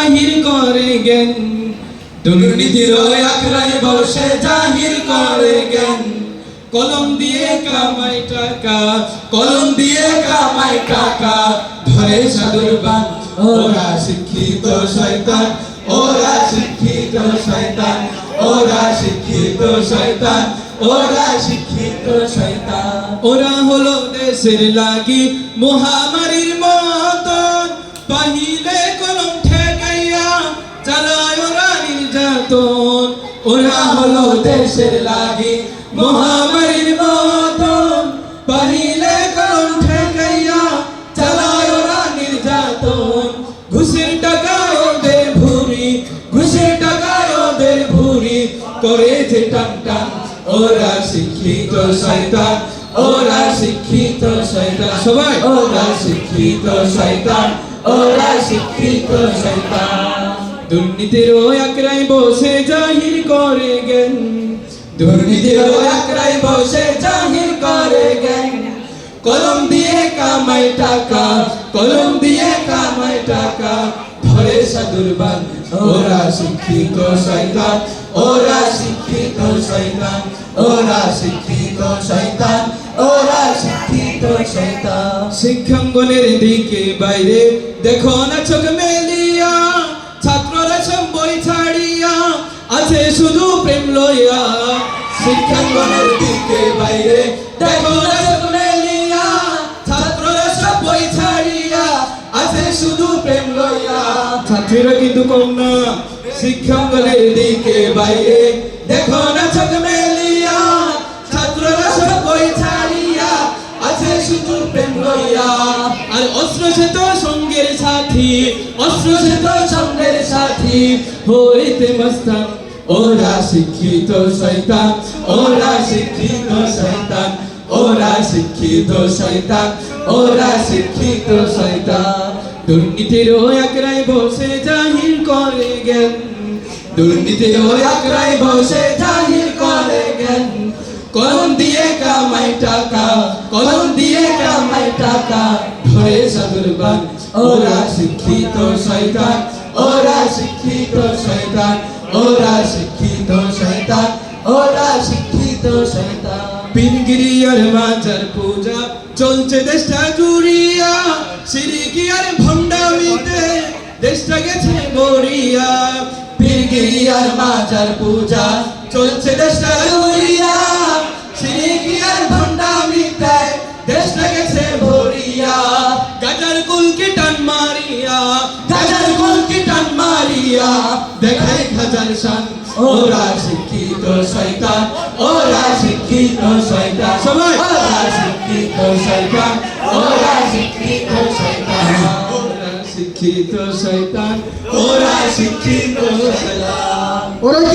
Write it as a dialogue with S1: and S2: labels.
S1: জাহির করে জ্ঞান দুর্নীতির আখড়ায় বসে জাহির করে জ্ঞান কলম দিয়ে কামাই টাকা কলম দিয়ে কামাই টাকা ধরে সাধুর বান ওরা শিক্ষিত শয়তান ওরা শিক্ষিত শয়তান ওরা শিক্ষিত শয়তান ওরা শিক্ষিত শয়তান ওরা হলো দেশের লাগি মহামারীর মতন পাহিলে কলম ঠেকাইয়া চালায় ওরা নির্যাতন ওরা হলো দেশের লাগি মহামারীর মতন পাহিলে কলম ঠেকাইয়া চালায় ওরা নির্যাতন ঘুষের টাকায় ওদের ভুরি ঘুষের টাকায় ওদের ভুরি করেছে টান টান ওরা শিক্ষিত শয়তান ওরা শিক্ষিত শয়তান সবাই ওরা শিক্ষিত শয়তান ওরা শিক্ষিত শয়তান দুর্নীতির আখড়ায় বসে জাহির করে জ্ঞান দুর্নীতির আখড়ায় বসে জাহির করে জ্ঞান কলম দিয়ে কামাই টাকা কলম দিয়ে কামাই টাকা ধরে সাধুর বান ওরা শিক্ষিত শয়তান ওরা শিক্ষিত শয়তান ওরা শিক্ষিত শয়তান ওরা শিক্ষিত শয়তান শিক্ষাঙ্গনের দিকে বাইরে দেখো না চোখ মেলিয়া ছাত্ররা সব বই ছাড়িয়া আছে শুধু প্রেম লইয়া শিক্ষাঙ্গনের দিকে বাইরে দেখো না চোখ মেলিয়া ছাত্ররা সব বই ছাড়িয়া আছে শুধু প্রেম লইয়া ছাত্রীরা কিন্তু কম না শিক্ষাঙ্গনের দিকে বাইরে দেখো না চোখ মেলিয়া ছাত্ররা সব বই ছাড়িয়া আছে শুধু প্রেম লইয়া আর অস্ত্র সে তো সঙ্গের সাথী অস্ত্র সে তো সঙ্গের সাথী হইতে মস্তান ওরা শিক্ষিত শয়তান ওরা শিক্ষিত শয়তান ওরা শিক্ষিত শয়তান ওরা শিক্ষিত শয়তান দুর্নীতির আখড়ায় বসে জাহির করে জ্ঞান দুর্নীতির আখড়ায় বসে জাহির করে জ্ঞান কলম দিয়ে কামাই টাকা কলম দিয়ে কামাই টাকা ধরে সাধুর বান ওরা শিক্ষিত শয়তান ওরা শিক্ষিত শয়তান ওরা শিক্ষিত শয়তান ওরা শিক্ষিত শয়তান পীরগিরি আর মাজার পূজা চলছে দেশটা জুড়িয়া শিরকি আর ভণ্ডামিতে দেশটা গেছে গড়িয়া পীরগিরি আর মাজার পূজা চলছে দেশটা জুড়িয়া শিরকি আর ভণ্ডামিতে দেশটা গেছে ভরিয়া গাজার কুলকে টান মারিয়া গাজার কুলকে টান মারিয়া দেখাই খাজার শান ওরা শিক্ষিত শয়তান ওরা শিক্ষিত শয়তান সবাই ওরা শিক্ষিত শয়তান ওরা শিক্ষিত শয়তান ওরা শিক্ষিত শয়তান ওরা শিক্ষিত শয়তান ওরা